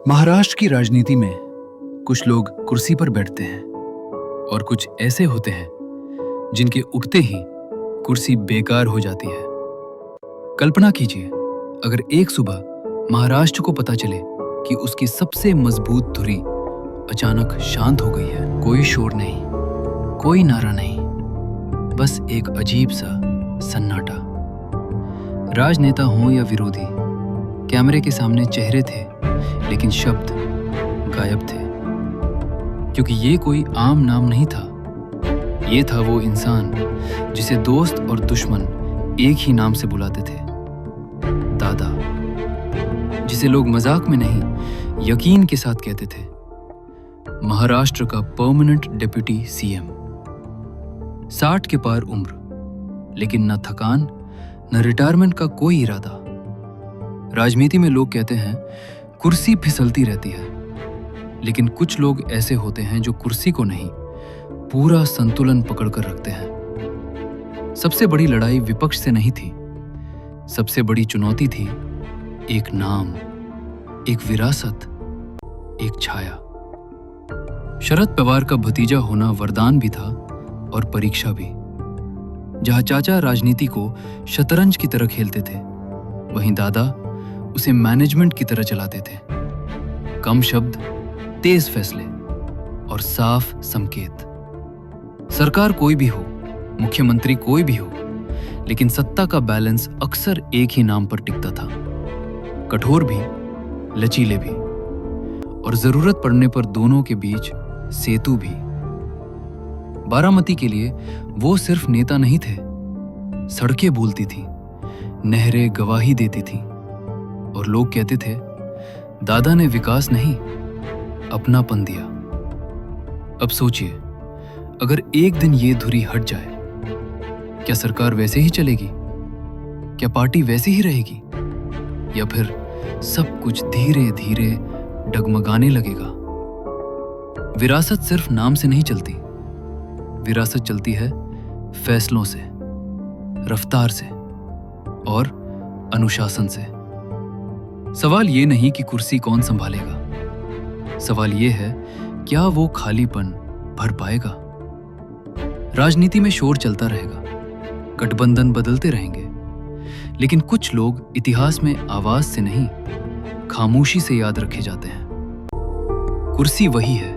महाराष्ट्र की राजनीति में कुछ लोग कुर्सी पर बैठते हैं और कुछ ऐसे होते हैं जिनके उठते ही कुर्सी बेकार हो जाती है। कल्पना कीजिए, अगर एक सुबह महाराष्ट्र को पता चले कि उसकी सबसे मजबूत धुरी अचानक शांत हो गई है। कोई शोर नहीं, कोई नारा नहीं, बस एक अजीब सा सन्नाटा। राजनेता हों या विरोधी, कैमरे के सामने चेहरे थे लेकिन शब्द गायब थे, क्योंकि ये कोई आम नाम नहीं था। ये था वो इंसान जिसे दोस्त और दुश्मन एक ही नाम से बुलाते थे, दादा। जिसे लोग मजाक में नहीं, यकीन के साथ कहते थे, महाराष्ट्र का परमानेंट डिप्टी सीएम। 60 के पार उम्र, लेकिन न थकान न रिटायरमेंट का कोई इरादा। राजनीति में लोग कहते हैं कुर्सी फिसलती रहती है, लेकिन कुछ लोग ऐसे होते हैं जो कुर्सी को नहीं, पूरा संतुलन पकड़कर रखते हैं। सबसे बड़ी लड़ाई विपक्ष से नहीं थी, सबसे बड़ी चुनौती थी एक नाम, एक विरासत, एक छाया। शरद पवार का भतीजा होना वरदान भी था और परीक्षा भी। जहां चाचा राजनीति को शतरंज की तरह खेलते थे, वहीं दादा उसे मैनेजमेंट की तरह चलाते थे। कम शब्द, तेज फैसले और साफ संकेत। सरकार कोई भी हो, मुख्यमंत्री कोई भी हो, लेकिन सत्ता का बैलेंस अक्सर एक ही नाम पर टिकता था। कठोर भी, लचीले भी, और जरूरत पड़ने पर दोनों के बीच सेतु भी। बारामती के लिए वो सिर्फ नेता नहीं थे, सड़कें बोलती थी, नहरें गवाही देती थी, और लोग कहते थे दादा ने विकास नहीं, अपनापन दिया। अब सोचिए, अगर एक दिन ये धुरी हट जाए, क्या सरकार वैसे ही चलेगी? क्या पार्टी वैसी ही रहेगी? या फिर सब कुछ धीरे धीरे डगमगाने लगेगा? विरासत सिर्फ नाम से नहीं चलती, विरासत चलती है फैसलों से, रफ्तार से और अनुशासन से। सवाल ये नहीं कि कुर्सी कौन संभालेगा, सवाल ये है क्या वो खालीपन भर पाएगा। राजनीति में शोर चलता रहेगा, गठबंधन बदलते रहेंगे, लेकिन कुछ लोग इतिहास में आवाज से नहीं, खामोशी से याद रखे जाते हैं। कुर्सी वही है,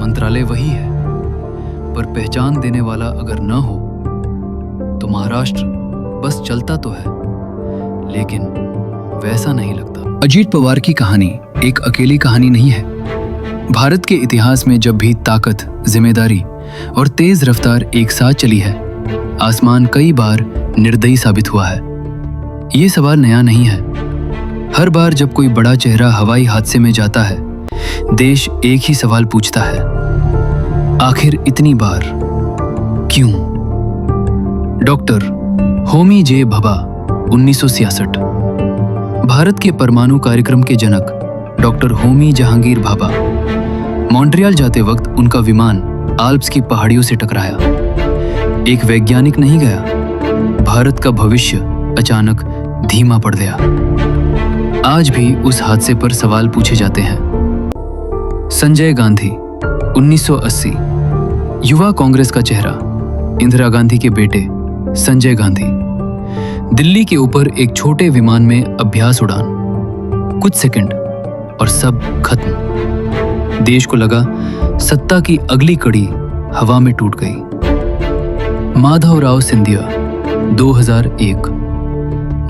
मंत्रालय वही है, पर पहचान देने वाला अगर न हो तो महाराष्ट्र बस चलता तो है, लेकिन वैसा नहीं लगता। अजीत पवार की कहानी एक अकेली कहानी नहीं है। भारत के इतिहास में जब भी ताकत, जिम्मेदारी और तेज रफ्तार एक साथ चली है, आसमान कई बार निर्दयी साबित हुआ है। ये सवाल नया नहीं है। हर बार जब कोई बड़ा चेहरा हवाई हादसे में जाता है, देश एक ही सवाल पूछता है, आखिर इतनी बार क्यों? डॉक्टर होमी जे भाभा, 1966। भारत के परमाणु कार्यक्रम के जनक डॉक्टर होमी जहांगीर भाभा। मॉन्ट्रियल जाते वक्त उनका विमान आल्प्स की पहाड़ियों से टकराया। एक वैज्ञानिक नहीं गया, भारत का भविष्य अचानक धीमा पड़ गया। आज भी उस हादसे पर सवाल पूछे जाते हैं। संजय गांधी, 1980। युवा कांग्रेस का चेहरा, इंदिरा गांधी के बेटे संजय गांधी। दिल्ली के ऊपर एक छोटे विमान में अभ्यास उड़ान, कुछ सेकंड और सब खत्म। देश को लगा सत्ता की अगली कड़ी हवा में टूट गई। माधवराव सिंधिया, 2001।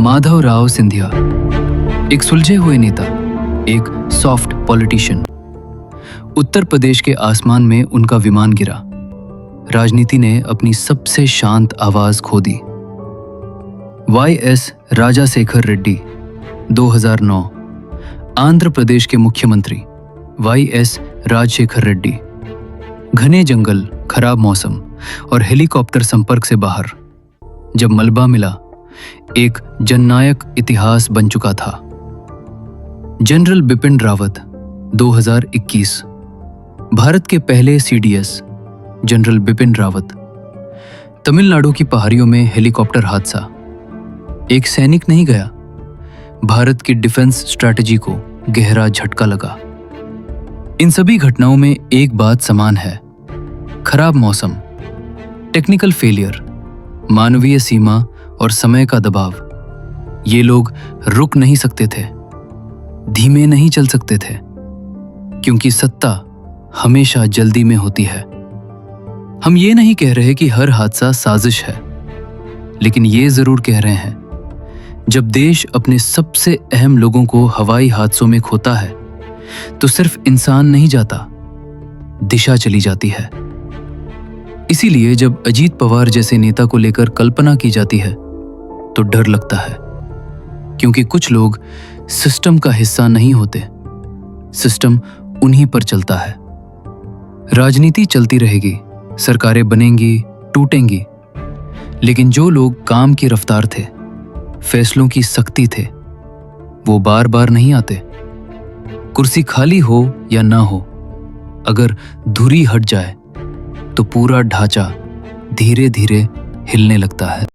माधवराव सिंधिया एक सुलझे हुए नेता, एक सॉफ्ट पॉलिटिशियन। उत्तर प्रदेश के आसमान में उनका विमान गिरा। राजनीति ने अपनी सबसे शांत आवाज खो दी। वाई.एस. राजाशेखर रेड्डी, 2009। आंध्र प्रदेश के मुख्यमंत्री वाई.एस. राजशेखर रेड्डी। घने जंगल, खराब मौसम और हेलीकॉप्टर संपर्क से बाहर। जब मलबा मिला, एक जननायक इतिहास बन चुका था। जनरल बिपिन रावत, 2021। भारत के पहले सीडीएस जनरल बिपिन रावत। तमिलनाडु की पहाड़ियों में हेलीकॉप्टर हादसा। एक सैनिक नहीं गया, भारत की डिफेंस स्ट्रैटेजी को गहरा झटका लगा। इन सभी घटनाओं में एक बात समान है, खराब मौसम, टेक्निकल फेलियर, मानवीय सीमा और समय का दबाव। ये लोग रुक नहीं सकते थे, धीमे नहीं चल सकते थे, क्योंकि सत्ता हमेशा जल्दी में होती है। हम ये नहीं कह रहे कि हर हादसा साजिश है, लेकिन ये जरूर कह रहे हैं, जब देश अपने सबसे अहम लोगों को हवाई हादसों में खोता है, तो सिर्फ इंसान नहीं जाता, दिशा चली जाती है। इसीलिए जब अजीत पवार जैसे नेता को लेकर कल्पना की जाती है, तो डर लगता है, क्योंकि कुछ लोग सिस्टम का हिस्सा नहीं होते, सिस्टम उन्हीं पर चलता है। राजनीति चलती रहेगी, सरकारें बनेंगी, टूटेंगी, लेकिन जो लोग काम की रफ्तार थे, फैसलों की सख्ती थे, वो बार बार नहीं आते। कुर्सी खाली हो या ना हो, अगर धुरी हट जाए तो पूरा ढांचा धीरे धीरे हिलने लगता है।